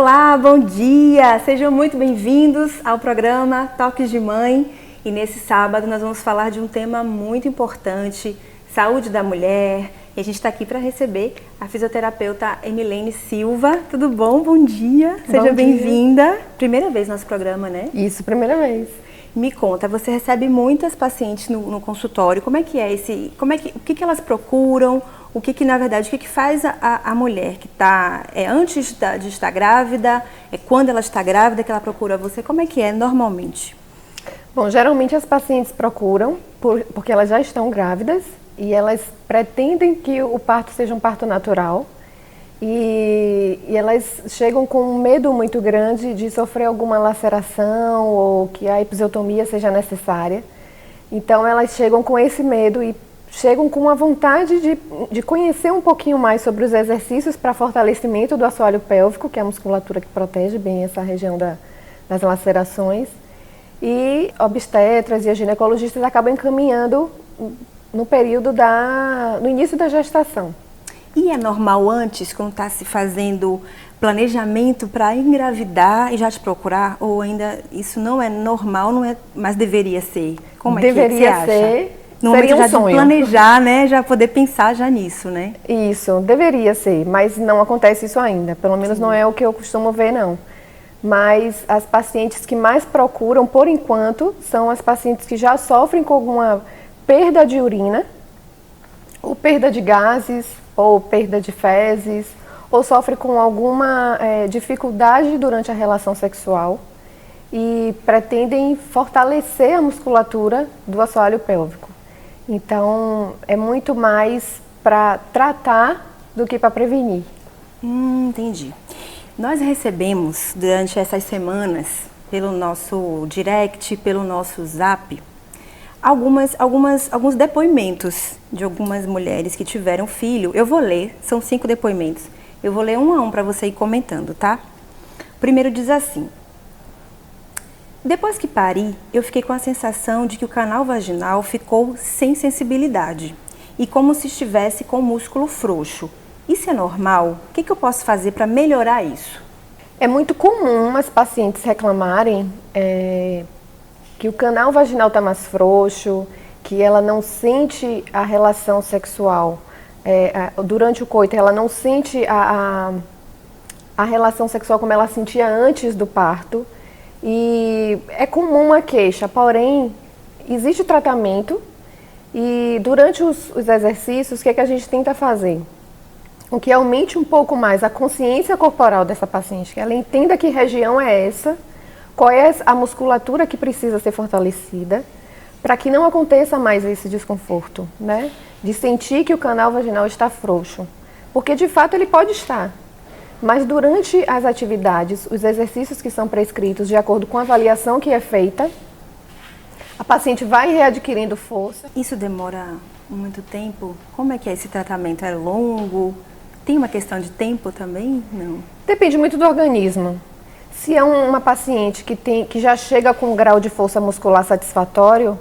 Olá, bom dia! Sejam muito bem-vindos ao programa Toques de Mãe. E nesse sábado nós vamos falar de um tema muito importante, saúde da mulher. E a gente está aqui para receber a fisioterapeuta Emilene Silva. Tudo bom? Bom dia! Seja bem-vinda. Primeira vez no nosso programa, né? Isso, primeira vez. Me conta, você recebe muitas pacientes no consultório. Como é que é o que elas procuram? O que na verdade, o que faz a mulher que está antes de estar grávida, quando ela está grávida que ela procura você? Como é que é normalmente? Bom, geralmente as pacientes procuram porque elas já estão grávidas e elas pretendem que o parto seja um parto natural e elas chegam com um medo muito grande de sofrer alguma laceração ou que a episiotomia seja necessária. Então elas chegam com esse medo e chegam com a vontade de conhecer um pouquinho mais sobre os exercícios para fortalecimento do assoalho pélvico, que é a musculatura que protege bem essa região das lacerações. E obstetras e ginecologistas acabam encaminhando no período no início da gestação. E é normal antes, quando está se fazendo planejamento para engravidar e já te procurar? Ou ainda isso não é normal, mas deveria ser? Como é que você acha? Deveria ser. No momento já de planejar, né? Já poder pensar já nisso, né? Isso, deveria ser, mas não acontece isso ainda. Pelo menos não é o que eu costumo ver, não. Mas as pacientes que mais procuram, por enquanto, são as pacientes que já sofrem com alguma perda de urina, ou perda de gases, ou perda de fezes, ou sofrem com alguma dificuldade durante a relação sexual e pretendem fortalecer a musculatura do assoalho pélvico. Então, é muito mais para tratar do que para prevenir. Entendi. Nós recebemos, durante essas semanas, pelo nosso direct, pelo nosso zap, alguns depoimentos de algumas mulheres que tiveram filho. Eu vou ler, são 5 depoimentos. Eu vou ler um a um para você ir comentando, tá? O primeiro diz assim: depois que pari, eu fiquei com a sensação de que o canal vaginal ficou sem sensibilidade e como se estivesse com o músculo frouxo. Isso é normal? O que eu posso fazer para melhorar isso? É muito comum as pacientes reclamarem que o canal vaginal está mais frouxo, que ela não sente a relação sexual durante o coito, ela não sente a relação sexual como ela sentia antes do parto. E é comum a queixa, porém, existe tratamento e durante os exercícios, o que a gente tenta fazer? O que aumente um pouco mais a consciência corporal dessa paciente, que ela entenda que região é essa, qual é a musculatura que precisa ser fortalecida, para que não aconteça mais esse desconforto, né? De sentir que o canal vaginal está frouxo, porque de fato ele pode estar. Mas durante as atividades, os exercícios que são prescritos de acordo com a avaliação que é feita, a paciente vai readquirindo força. Isso demora muito tempo? Como é que é esse tratamento? É longo? Tem uma questão de tempo também? Não. Depende muito do organismo. Se é uma paciente que já chega com um grau de força muscular satisfatório,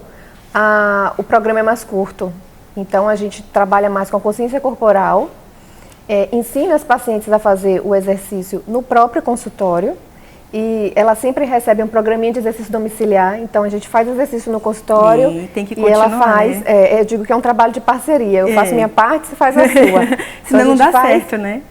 o programa é mais curto. Então a gente trabalha mais com a consciência corporal, ensina as pacientes a fazer o exercício no próprio consultório e ela sempre recebe um programinha de exercício domiciliar, então a gente faz exercício no consultório e ela faz, eu digo que é um trabalho de parceria, eu faço minha parte, você faz a sua. Senão não dá certo, né?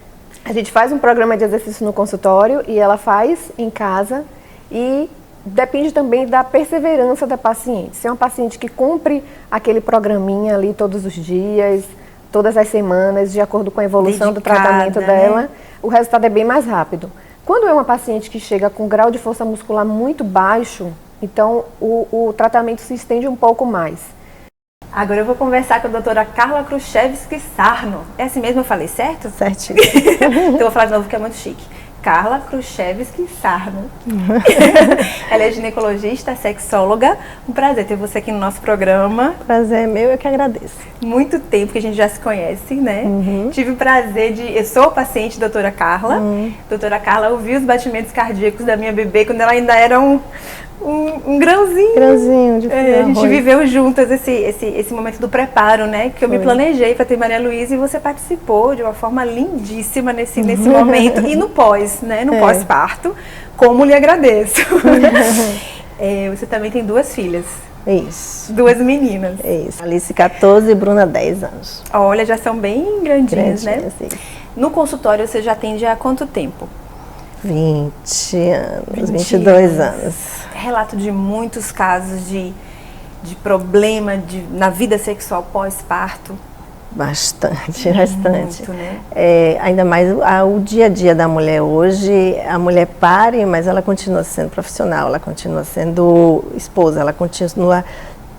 A gente faz um programa de exercício no consultório e ela faz em casa e depende também da perseverança da paciente. Se é uma paciente que cumpre aquele programinha ali todos os dias, todas as semanas, de acordo com a evolução do tratamento dela, né? O resultado é bem mais rápido. Quando é uma paciente que chega com grau de força muscular muito baixo, então o tratamento se estende um pouco mais. Agora eu vou conversar com a doutora Carla Kruszewski Sarno. É assim mesmo, eu falei certo? Certinho. Então eu vou falar de novo porque é muito chique. Carla Kruszewski Sarno. Ela é ginecologista, sexóloga. Um prazer ter você aqui no nosso programa. Prazer é meu, eu que agradeço. Muito tempo que a gente já se conhece, né? Tive o prazer eu sou paciente da doutora Carla. Doutora Carla, ouvi os batimentos cardíacos da minha bebê quando ela ainda era um grãozinho. Grãozinho de A gente viveu juntas esse momento do preparo, né? Que eu me planejei para ter Maria Luísa e você participou de uma forma lindíssima nesse momento. E no pós, né? No pós-parto, como lhe agradeço. Você também tem 2 filhas. Isso. 2 meninas. Isso. Alice, 14 e Bruna, 10 anos. Olha, já são bem grandinhas, né? Sim. No consultório você já atende há quanto tempo? 20 anos, 22 anos. Relato de muitos casos de problema na vida sexual pós-parto. Bastante. Muito, né? Ainda mais o dia a dia da mulher hoje, a mulher pare, mas ela continua sendo profissional, ela continua sendo esposa, ela continua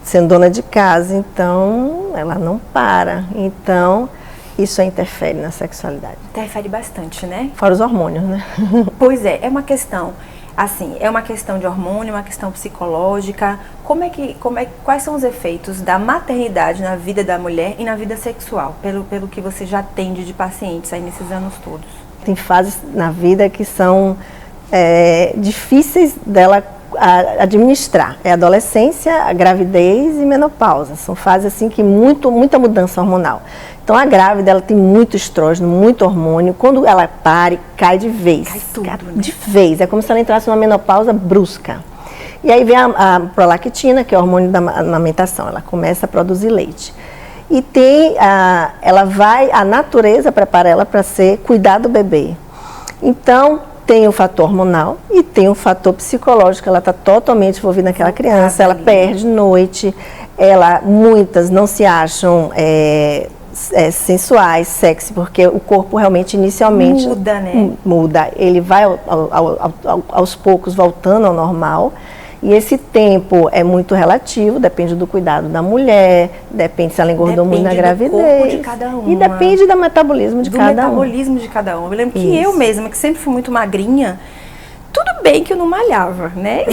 sendo dona de casa, então ela não para. Então, isso interfere na sexualidade. Interfere bastante, né? Fora os hormônios, né? Pois é uma questão, assim, é uma questão de hormônio, uma questão psicológica. Quais são os efeitos da maternidade na vida da mulher e na vida sexual, pelo que você já atende de pacientes aí nesses anos todos? Tem fases na vida que são difíceis dela administrar. É a adolescência, a gravidez e menopausa. São fases assim que muita mudança hormonal. Então a grávida, ela tem muito estrógeno, muito hormônio. Quando ela pare, cai de vez. Cai tudo, né? De vez. É como se ela entrasse numa menopausa brusca. E aí vem a prolactina, que é o hormônio da amamentação. Ela começa a produzir leite. E tem a natureza prepara ela para cuidar do bebê. Então, tem o fator hormonal e tem o fator psicológico. Ela está totalmente envolvida naquela criança. Ela perde noite. Muitas não se acham sensuais, sexy, porque o corpo realmente inicialmente muda, né? Muda. Ele vai aos poucos voltando ao normal. E esse tempo é muito relativo, depende do cuidado da mulher, depende se ela engordou muito na gravidez. Depende do corpo de cada uma. E depende do metabolismo de cada um. Do metabolismo de cada um. Eu lembro que eu mesma, que sempre fui muito magrinha, tudo bem que eu não malhava, né?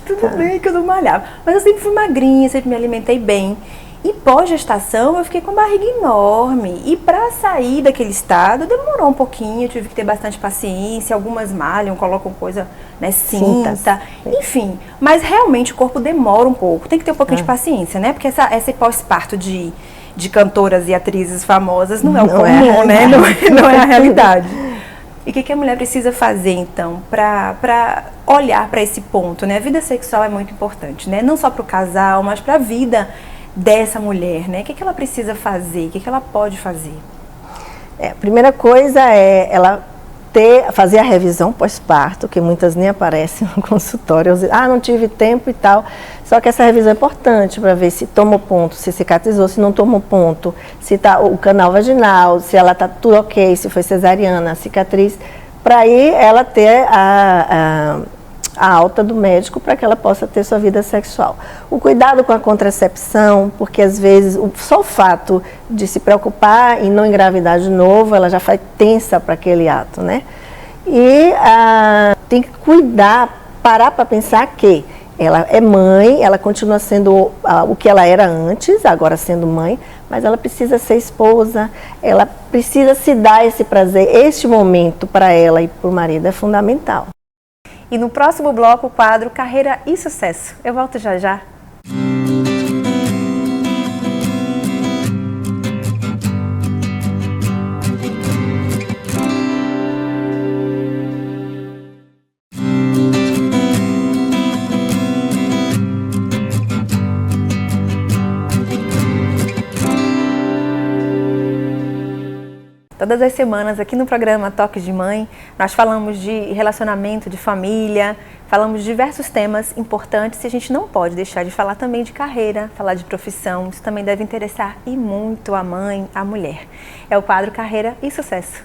Tudo bem que eu não malhava. Mas eu sempre fui magrinha, sempre me alimentei bem. E pós-gestação eu fiquei com a barriga enorme. E para sair daquele estado demorou um pouquinho, eu tive que ter bastante paciência. Algumas malham, colocam coisa, né, cinta. Enfim, mas realmente o corpo demora um pouco. Tem que ter um pouquinho de paciência, né? Porque esse pós-parto de cantoras e atrizes famosas não é o comum, né? Não é a realidade. E o que a mulher precisa fazer, então, para olhar para esse ponto, né? A vida sexual é muito importante, né? Não só para o casal, mas para a vida dessa mulher, né? O que ela precisa fazer? O que ela pode fazer? A primeira coisa é ela fazer a revisão pós-parto, que muitas nem aparecem no consultório. Não tive tempo e tal. Só que essa revisão é importante para ver se tomou ponto, se cicatrizou, se não tomou ponto, se está o canal vaginal, se ela está tudo ok, se foi cesariana, cicatriz, para aí ela ter a alta do médico para que ela possa ter sua vida sexual. O cuidado com a contracepção, porque às vezes só o fato de se preocupar em não engravidar de novo, ela já faz tensa para aquele ato, né? E tem que parar para pensar que ela é mãe, ela continua sendo o que ela era antes, agora sendo mãe, mas ela precisa ser esposa, ela precisa se dar esse prazer, este momento para ela e para o marido é fundamental. E no próximo bloco, o quadro Carreira e Sucesso. Eu volto já já. Todas as semanas aqui no programa Toque de Mãe, nós falamos de relacionamento, de família, falamos de diversos temas importantes e a gente não pode deixar de falar também de carreira, falar de profissão. Isso também deve interessar e muito a mãe, a mulher. É o quadro Carreira e Sucesso.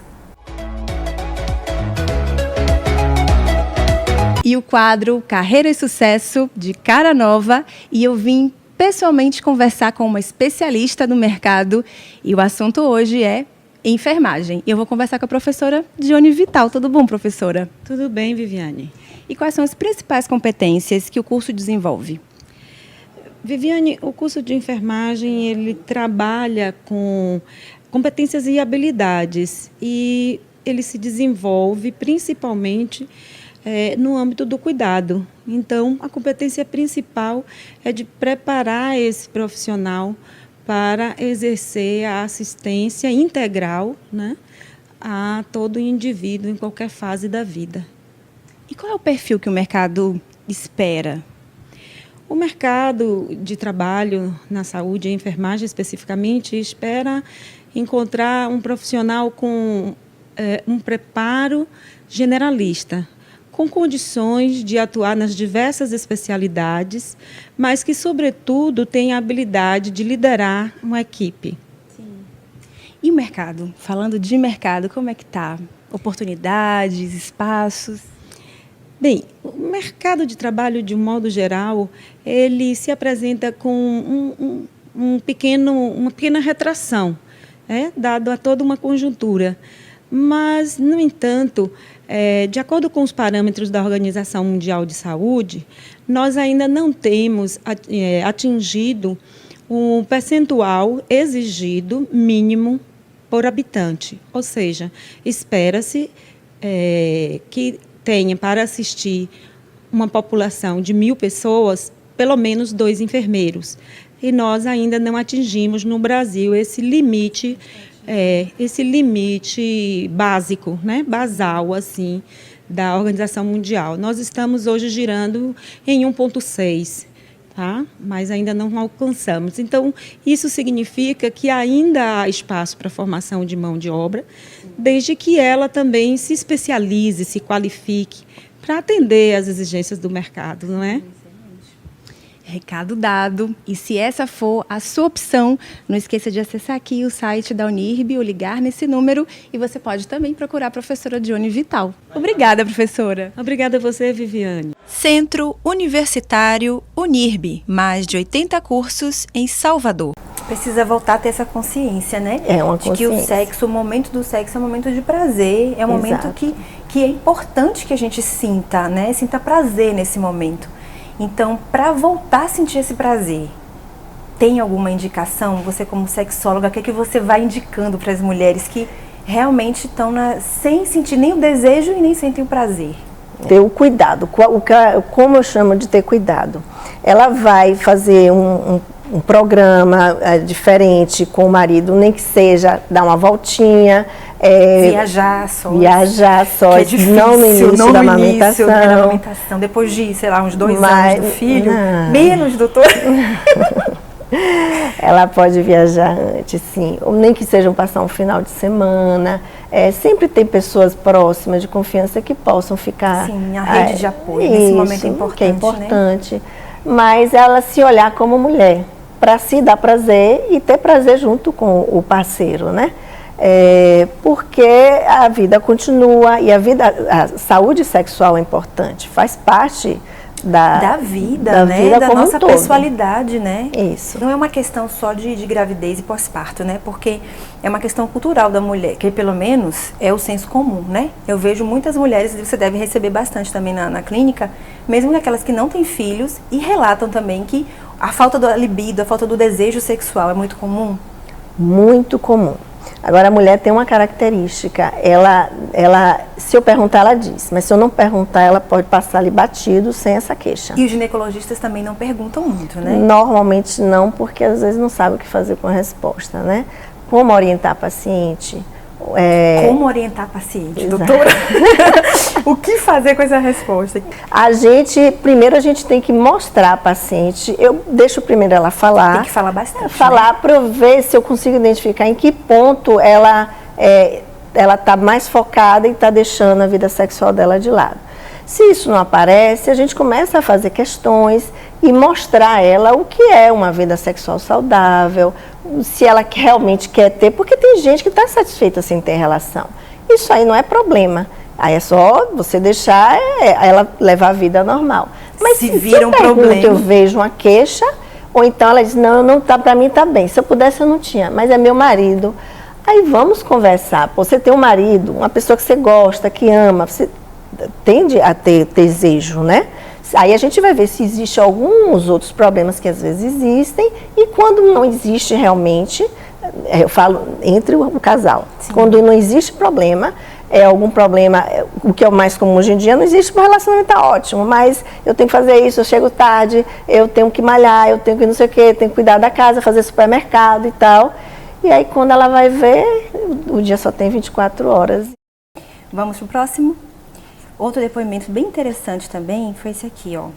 E o quadro Carreira e Sucesso de cara nova, e eu vim pessoalmente conversar com uma especialista do mercado e o assunto hoje é enfermagem. Eu vou conversar com a professora Dione Vital. Tudo bom, professora? Tudo bem, Viviane. E quais são as principais competências que o curso desenvolve? Viviane, o curso de enfermagem, ele trabalha com competências e habilidades e ele se desenvolve principalmente no âmbito do cuidado. Então, a competência principal é de preparar esse profissional para exercer a assistência integral, né, a todo indivíduo em qualquer fase da vida. E qual é o perfil que o mercado espera? O mercado de trabalho na saúde e enfermagem, especificamente, espera encontrar um profissional com um preparo generalista, com condições de atuar nas diversas especialidades, mas que, sobretudo, tenha a habilidade de liderar uma equipe. Sim. E o mercado? Falando de mercado, como é que está? Oportunidades, espaços? Bem, o mercado de trabalho, de um modo geral, ele se apresenta com uma pequena retração, dado a toda uma conjuntura. Mas, no entanto, de acordo com os parâmetros da Organização Mundial de Saúde, nós ainda não temos atingido o percentual exigido mínimo por habitante. Ou seja, espera-se que tenha para assistir uma população de 1.000 pessoas, pelo menos 2 enfermeiros. E nós ainda não atingimos no Brasil esse limite básico, né, basal, assim, da Organização Mundial. Nós estamos hoje girando em 1,6, tá? Mas ainda não alcançamos. Então, isso significa que ainda há espaço para a formação de mão de obra, desde que ela também se especialize, se qualifique para atender às exigências do mercado, não é? Recado dado. E se essa for a sua opção, não esqueça de acessar aqui o site da Unirb ou ligar nesse número, e você pode também procurar a professora Dione Vital. Obrigada, professora. Obrigada a você, Viviane. Centro Universitário Unirb, mais de 80 cursos em Salvador. Precisa voltar a ter essa consciência, né? É uma consciência. De que o sexo, o momento do sexo é um momento de prazer, é um momento que é importante que a gente sinta, né? Sinta prazer nesse momento. Então, para voltar a sentir esse prazer, tem alguma indicação? Você, como sexóloga, o que é que você vai indicando para as mulheres que realmente estão sem sentir nem o desejo e nem sentem o prazer? Ter o cuidado. Como eu chamo de ter cuidado? Ela vai fazer um programa diferente com o marido, nem que seja dar uma voltinha. Viajar só. Que é difícil, não no início da amamentação. Depois de, sei lá, uns 2 anos do filho, menos, doutor. Ela pode viajar antes, sim. Ou nem que sejam passar um final de semana. Sempre tem pessoas próximas de confiança que possam ficar... Sim, a rede de apoio nesse momento é importante, que é importante. Né? Mas ela se olhar como mulher, para se dar prazer e ter prazer junto com o parceiro, né? Porque a vida continua e a saúde sexual é importante, faz parte da vida, né? Da nossa pessoalidade, né? Isso. Não é uma questão só de gravidez e pós-parto, né? Porque é uma questão cultural da mulher, que pelo menos é o senso comum, né? Eu vejo muitas mulheres, você deve receber bastante também na clínica, mesmo aquelas que não têm filhos, e relatam também que a falta da libido, a falta do desejo sexual é muito comum. Muito comum. Agora, a mulher tem uma característica, ela, se eu perguntar, ela diz, mas se eu não perguntar, ela pode passar ali batido sem essa queixa. E os ginecologistas também não perguntam muito, né? Normalmente não, porque às vezes não sabe o que fazer com a resposta, né? Como orientar a paciente? Como orientar a paciente, doutora? O que fazer com essa resposta? Primeiro a gente tem que mostrar a paciente, eu deixo primeiro ela falar. Tem que falar bastante. Falar, né? Para eu ver se eu consigo identificar em que ponto ela está mais focada e está deixando a vida sexual dela de lado. Se isso não aparece, a gente começa a fazer questões e mostrar a ela o que é uma vida sexual saudável, se ela realmente quer ter, porque tem gente que está satisfeita sem ter relação. Isso aí não é problema. Aí é só você deixar ela levar a vida normal. Mas se vira um problema, eu vejo uma queixa, ou então ela diz, não tá, para mim tá bem. Se eu pudesse eu não tinha, mas é meu marido. Aí vamos conversar. Você tem um marido, uma pessoa que você gosta, que ama, você tende a ter desejo, né? Aí a gente vai ver se existe alguns outros problemas que às vezes existem, e quando não existe realmente, eu falo entre o casal, sim, quando não existe problema, algum problema, o que é o mais comum hoje em dia, não existe, o relacionamento está ótimo, mas eu tenho que fazer isso, eu chego tarde, eu tenho que malhar, eu tenho que não sei o quê, tenho que cuidar da casa, fazer supermercado e tal. E aí quando ela vai ver, o dia só tem 24 horas. Vamos pro próximo? Outro depoimento bem interessante também foi esse aqui, ó.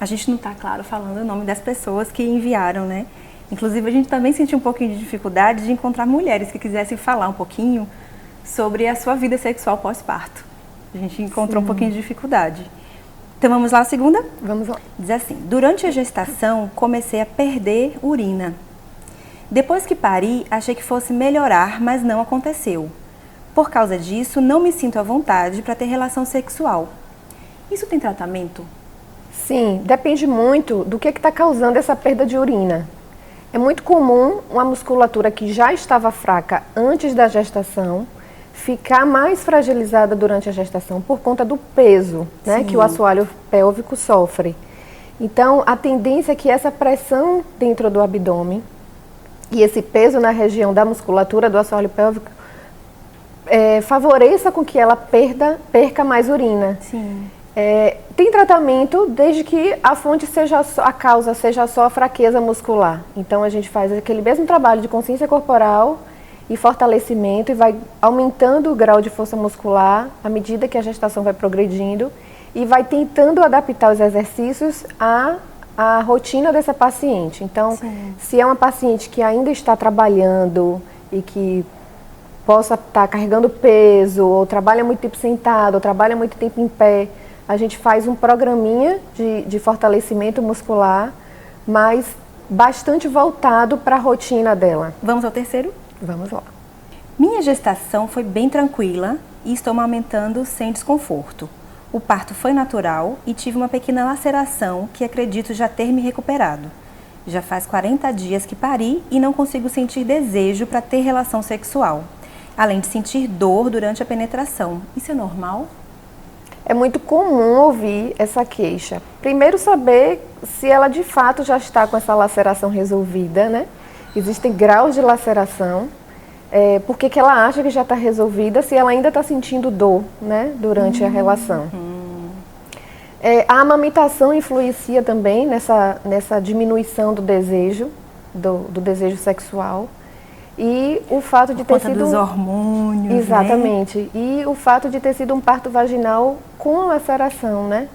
A gente não está, claro, falando o nome das pessoas que enviaram, né? Inclusive, a gente também sentiu um pouquinho de dificuldade de encontrar mulheres que quisessem falar um pouquinho sobre a sua vida sexual pós-parto. A gente encontrou um pouquinho de dificuldade. Então, vamos lá, a segunda? Vamos lá. Diz assim: durante a gestação, comecei a perder urina. Depois que pari, achei que fosse melhorar, mas não aconteceu. Por causa disso, não me sinto à vontade para ter relação sexual. Isso tem tratamento? Sim, depende muito do que está causando essa perda de urina. É muito comum uma musculatura que já estava fraca antes da gestação ficar mais fragilizada durante a gestação por conta do peso, né, que o assoalho pélvico sofre. Então, a tendência é que essa pressão dentro do abdômen e esse peso na região da musculatura do assoalho pélvico favoreça com que ela perca mais urina. Sim. Tem tratamento desde que a fonte seja a causa seja só a fraqueza muscular. Então a gente faz aquele mesmo trabalho de consciência corporal e fortalecimento e vai aumentando o grau de força muscular à medida que a gestação vai progredindo e vai tentando adaptar os exercícios à rotina dessa paciente. Então, se é uma paciente que ainda está trabalhando e que possa estar carregando peso, ou trabalha muito tempo sentado, ou trabalha muito tempo em pé, a gente faz um programinha de fortalecimento muscular, mas bastante voltado para a rotina dela. Vamos ao terceiro? Vamos lá. Minha gestação foi bem tranquila e estou amamentando sem desconforto. O parto foi natural e tive uma pequena laceração que acredito já ter me recuperado. Já faz 40 dias que pari e não consigo sentir desejo para ter relação sexual, além de sentir dor durante a penetração. Isso é normal? É muito comum ouvir essa queixa. Primeiro, saber se ela de fato já está com essa laceração resolvida, né? Existem graus de laceração. Por que ela acha que já está resolvida se ela ainda está sentindo dor, né, durante a relação? A amamentação influencia também nessa diminuição do desejo, do desejo sexual. E o fato de ter sido dos hormônios, exatamente, né? E o fato de ter sido um parto vaginal com laceração, né?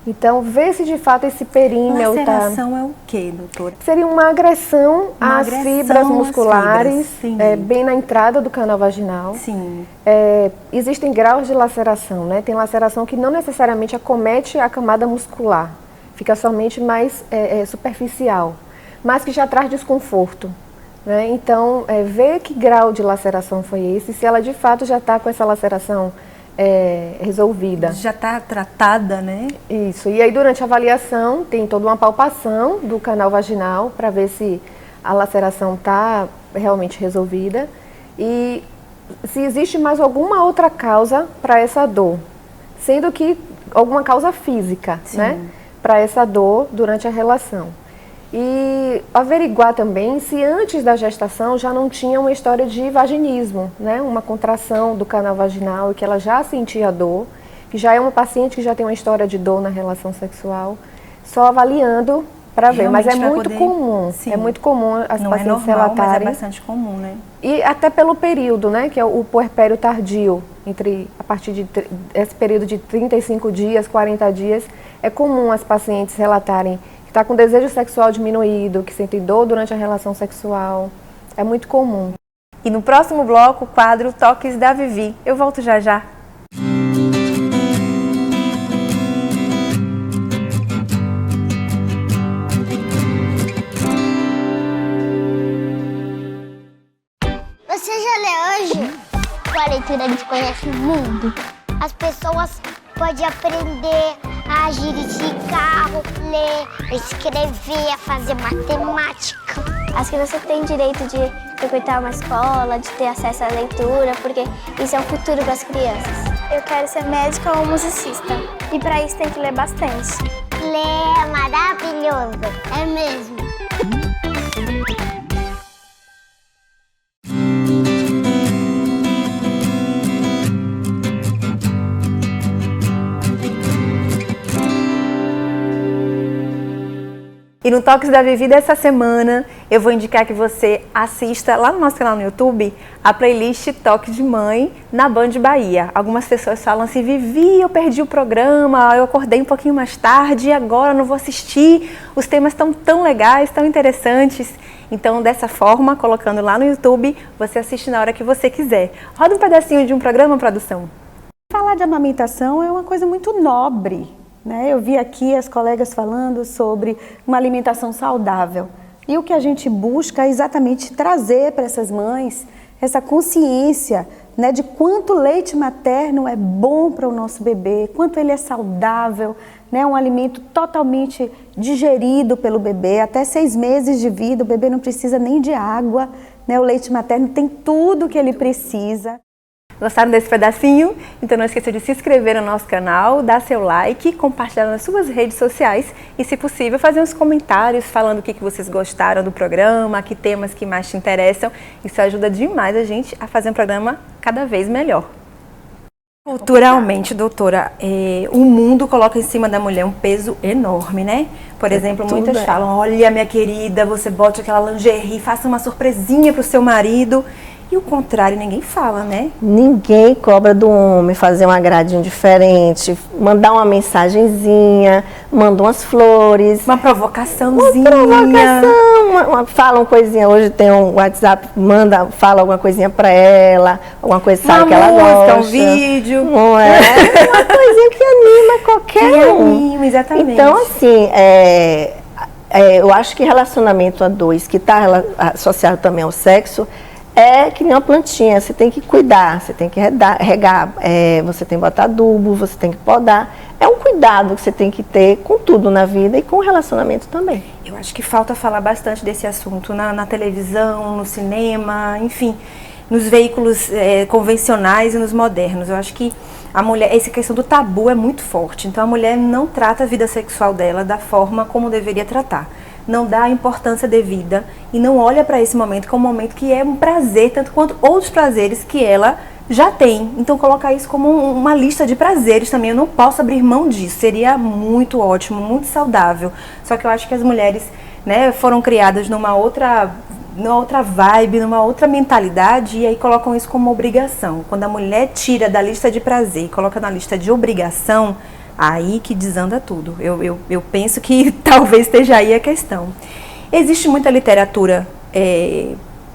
Então, ver se de fato esse períneo laceração é o quê, doutora? Seria uma agressão às fibras musculares, bem na entrada do canal vaginal. Sim. Existem graus de laceração, né? Tem laceração que não necessariamente acomete a camada muscular, fica somente mais superficial, mas que já traz desconforto. Né? Então, ver que grau de laceração foi esse, se ela de fato já está com essa laceração resolvida. Já está tratada, né? Isso. E aí, durante a avaliação, tem toda uma palpação do canal vaginal para ver se a laceração está realmente resolvida e se existe mais alguma outra causa para essa dor, sendo que alguma causa física, né? Para essa dor durante a relação. E averiguar também se antes da gestação já não tinha uma história de vaginismo, né? Uma contração do canal vaginal e que ela já sentia dor, que já é uma paciente que já tem uma história de dor na relação sexual, só avaliando para ver. Mas é muito comum, é muito comum as pacientes relatarem. Mas é bastante comum, né? E até pelo período, né? Que é o puerpério tardio, a partir esse período de 35 dias, 40 dias, é comum as pacientes relatarem está com desejo sexual diminuído, que sente dor durante a relação sexual. É muito comum. E no próximo bloco, o quadro Toques da Vivi. Eu volto já já. Você já leu hoje? Com a leitura a gente conhece o mundo. As pessoas podem aprender a dirigir carro, ler, escrever, a fazer matemática. As crianças têm direito de frequentar uma escola, de ter acesso à leitura, porque isso é o futuro das crianças. Eu quero ser médica ou musicista, e para isso tem que ler bastante. Ler é maravilhoso, é mesmo. E no Toques da Vivi dessa semana, eu vou indicar que você assista lá no nosso canal no YouTube a playlist Toque de Mãe na Band Bahia. Algumas pessoas falam assim, Vivi, eu perdi o programa, eu acordei um pouquinho mais tarde e agora não vou assistir. Os temas estão tão legais, tão interessantes. Então, dessa forma, colocando lá no YouTube, você assiste na hora que você quiser. Roda um pedacinho de um programa, produção. Falar de amamentação é uma coisa muito nobre. Eu vi aqui as colegas falando sobre uma alimentação saudável. E o que a gente busca é exatamente trazer para essas mães essa consciência, de quanto leite materno é bom para o nosso bebê, quanto ele é saudável, um alimento totalmente digerido pelo bebê. Até 6 meses de vida, o bebê não precisa nem de água. O leite materno tem tudo que ele precisa. Gostaram desse pedacinho? Então não esqueça de se inscrever no nosso canal, dar seu like, compartilhar nas suas redes sociais e, se possível, fazer uns comentários falando o que vocês gostaram do programa, que temas que mais te interessam. Isso ajuda demais a gente a fazer um programa cada vez melhor. Culturalmente, doutora, o mundo coloca em cima da mulher um peso enorme, né? Por exemplo, muitas falam, olha, minha querida, você bote aquela lingerie, faça uma surpresinha para o seu marido. E o contrário, ninguém fala, né? Ninguém cobra do homem fazer um agradinho diferente, mandar uma mensagenzinha, manda umas flores. Uma provocaçãozinha. Fala uma coisinha, hoje tem um WhatsApp, fala alguma coisinha pra ela, alguma coisa sabe que ela gosta. Um vídeo. Não é? Uma coisinha que anima qualquer um. Anima, exatamente. Então, assim, eu acho que relacionamento a dois, que está associado também ao sexo, é que nem uma plantinha, você tem que cuidar, você tem que regar, você tem que botar adubo, você tem que podar. É um cuidado que você tem que ter com tudo na vida e com o relacionamento também. Eu acho que falta falar bastante desse assunto na televisão, no cinema, enfim, nos veículos convencionais e nos modernos. Eu acho que a mulher, essa questão do tabu é muito forte, então a mulher não trata a vida sexual dela da forma como deveria tratar. Não dá a importância devida e não olha para esse momento como um momento que é um prazer, tanto quanto outros prazeres que ela já tem. Então colocar isso como uma lista de prazeres também, eu não posso abrir mão disso, seria muito ótimo, muito saudável. Só que eu acho que as mulheres, foram criadas numa outra vibe, numa outra mentalidade e aí colocam isso como obrigação. Quando a mulher tira da lista de prazer e coloca na lista de obrigação, aí que desanda tudo. Eu penso que talvez esteja aí a questão. Existe muita literatura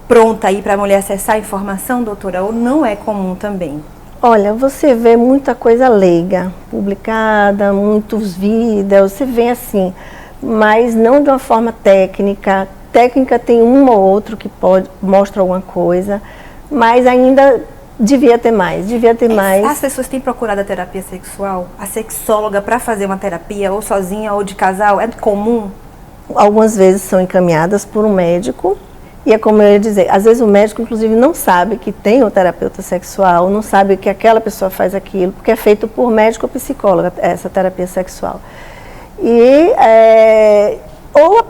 pronta aí para a mulher acessar a informação, doutora, ou não é comum também? Olha, você vê muita coisa leiga, publicada, muitos vídeos, você vê assim, mas não de uma forma técnica. Técnica tem um ou outro que mostra alguma coisa, mas ainda devia ter mais. As pessoas têm procurado a terapia sexual, a sexóloga para fazer uma terapia, ou sozinha ou de casal, é comum? Algumas vezes são encaminhadas por um médico, e é como eu ia dizer, às vezes o médico inclusive não sabe que tem um terapeuta sexual, não sabe que aquela pessoa faz aquilo, porque é feito por médico ou psicóloga, essa terapia sexual. E, ou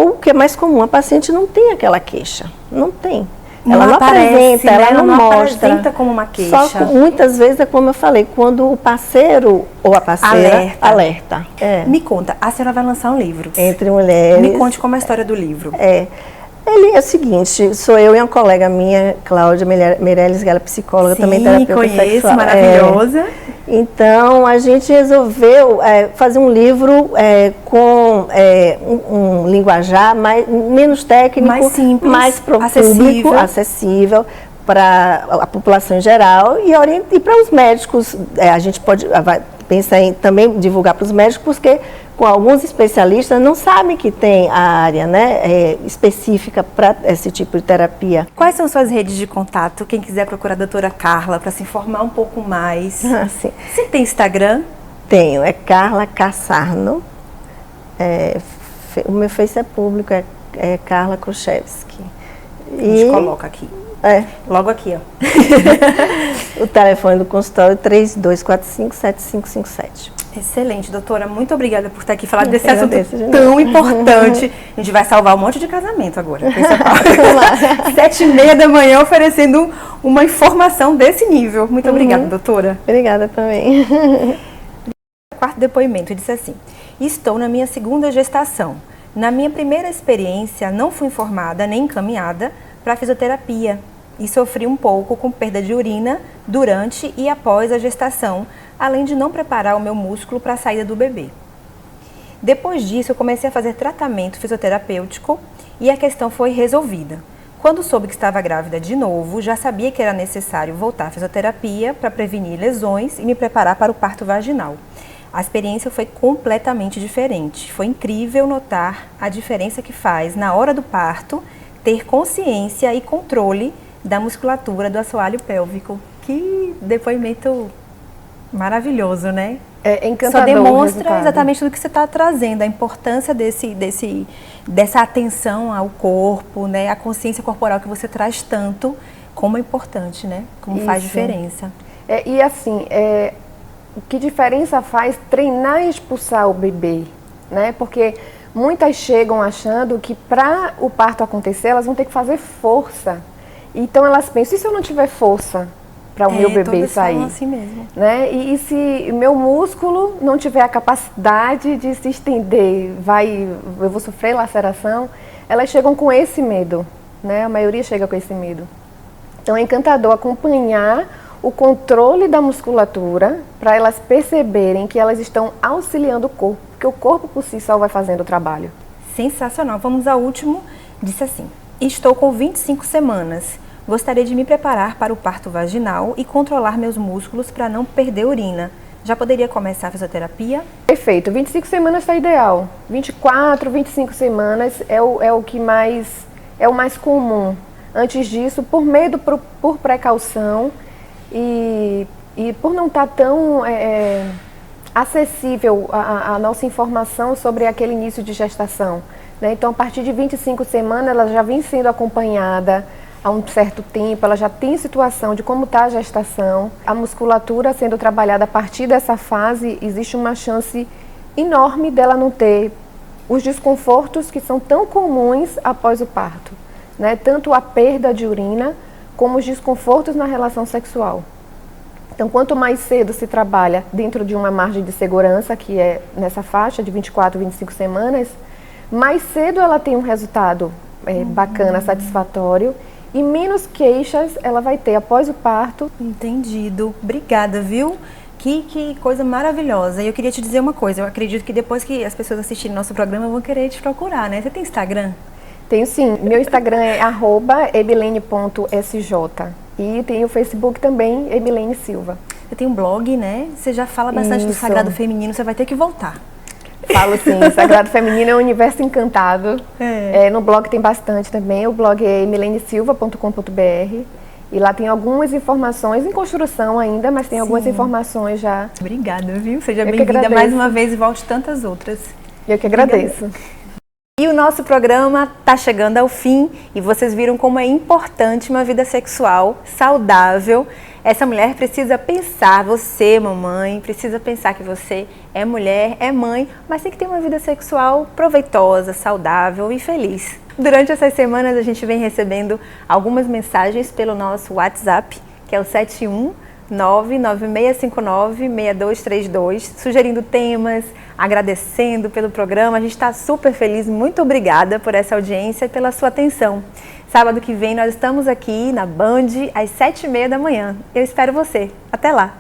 o que é mais comum, a paciente não tem aquela queixa, não tem. Ela não apresenta, ela não mostra. Apresenta como uma queixa. Só que muitas vezes é como eu falei, quando o parceiro ou a parceira alerta. Me conta, a senhora vai lançar um livro. Entre Mulheres. Me conte como é a história do livro. Ele é o seguinte, sou eu e uma colega minha, Cláudia Meirelles, que ela é psicóloga, também terapeuta sexual. Maravilhosa. Então, a gente resolveu fazer um livro com um linguajar menos técnico, mais simples, mais para o público, acessível para a população em geral e para os médicos. A gente vai pensar em também divulgar para os médicos, porque com alguns especialistas não sabem que tem a área específica para esse tipo de terapia. Quais são suas redes de contato? Quem quiser procurar a doutora Carla para se informar um pouco mais. Sim. Você tem Instagram? Tenho, é Carla Cassarno. O meu Face é público, é Carla Kruszewski. A gente coloca aqui. Logo aqui, ó. O telefone do consultório é 3245-7557. Excelente, doutora. Muito obrigada por estar aqui falando desse assunto tão importante. A gente vai salvar um monte de casamento agora. 7h30 da manhã oferecendo uma informação desse nível. Muito obrigada, doutora. Obrigada também. Quarto depoimento, disse assim: estou na minha segunda gestação. Na minha primeira experiência, não fui informada nem encaminhada para fisioterapia e sofri um pouco com perda de urina durante e após a gestação, além de não preparar o meu músculo para a saída do bebê. Depois disso, eu comecei a fazer tratamento fisioterapêutico e a questão foi resolvida. Quando soube que estava grávida de novo, já sabia que era necessário voltar à fisioterapia para prevenir lesões e me preparar para o parto vaginal. A experiência foi completamente diferente. Foi incrível notar a diferença que faz, na hora do parto, ter consciência e controle da musculatura do assoalho pélvico. Que depoimento maravilhoso, né? É encantador. Só demonstra exatamente do que você está trazendo, a importância dessa atenção ao corpo, né? A consciência corporal que você traz tanto, como é importante, né? Como faz diferença. E assim, que diferença faz treinar e expulsar o bebê, né? Porque muitas chegam achando que para o parto acontecer, elas vão ter que fazer força. Então elas pensam, e se eu não tiver força para o meu bebê sair? Assim mesmo. Né? E se meu músculo não tiver a capacidade de se estender, eu vou sofrer laceração, elas chegam com esse medo, né? A maioria chega com esse medo. Então é encantador acompanhar o controle da musculatura para elas perceberem que elas estão auxiliando o corpo, porque o corpo por si só vai fazendo o trabalho. Sensacional. Vamos ao último. Disse assim: estou com 25 semanas. Gostaria de me preparar para o parto vaginal e controlar meus músculos para não perder urina. Já poderia começar a fisioterapia? Perfeito. 25 semanas está ideal. 24, 25 semanas é o que mais é o mais comum. Antes disso, por medo, por precaução e por não estar tão acessível a nossa informação sobre aquele início de gestação, né? Então, a partir de 25 semanas, ela já vem sendo acompanhada há um certo tempo, ela já tem situação de como está a gestação. A musculatura sendo trabalhada a partir dessa fase, existe uma chance enorme dela não ter os desconfortos que são tão comuns após o parto, né? Tanto a perda de urina, como os desconfortos na relação sexual. Então, quanto mais cedo se trabalha dentro de uma margem de segurança, que é nessa faixa de 24, 25 semanas, mais cedo ela tem um resultado bacana, satisfatório, e menos queixas ela vai ter após o parto. Entendido. Obrigada, viu? Que coisa maravilhosa. E eu queria te dizer uma coisa, eu acredito que depois que as pessoas assistirem nosso programa vão querer te procurar, né? Você tem Instagram? Tenho sim. Meu Instagram é @ebilene.sj e tem o Facebook também, Ebilene Silva. Você tem um blog, né? Você já fala bastante do Sagrado Feminino, você vai ter que voltar. Falo sim, Sagrado Feminino é um universo encantado. No blog tem bastante também, o blog é emilenesilva.com.br e lá tem algumas informações, em construção ainda, mas tem algumas informações já. Obrigada, viu? Seja bem-vinda mais uma vez e volte tantas outras. Eu que agradeço. E o nosso programa está chegando ao fim e vocês viram como é importante uma vida sexual saudável. Essa mulher precisa pensar, você, mamãe, precisa pensar que você é mulher, é mãe, mas tem que ter uma vida sexual proveitosa, saudável e feliz. Durante essas semanas a gente vem recebendo algumas mensagens pelo nosso WhatsApp, que é o 71996596232, sugerindo temas, agradecendo pelo programa. A gente está super feliz, muito obrigada por essa audiência e pela sua atenção. Sábado que vem nós estamos aqui na Band às 7h30 da manhã. Eu espero você. Até lá!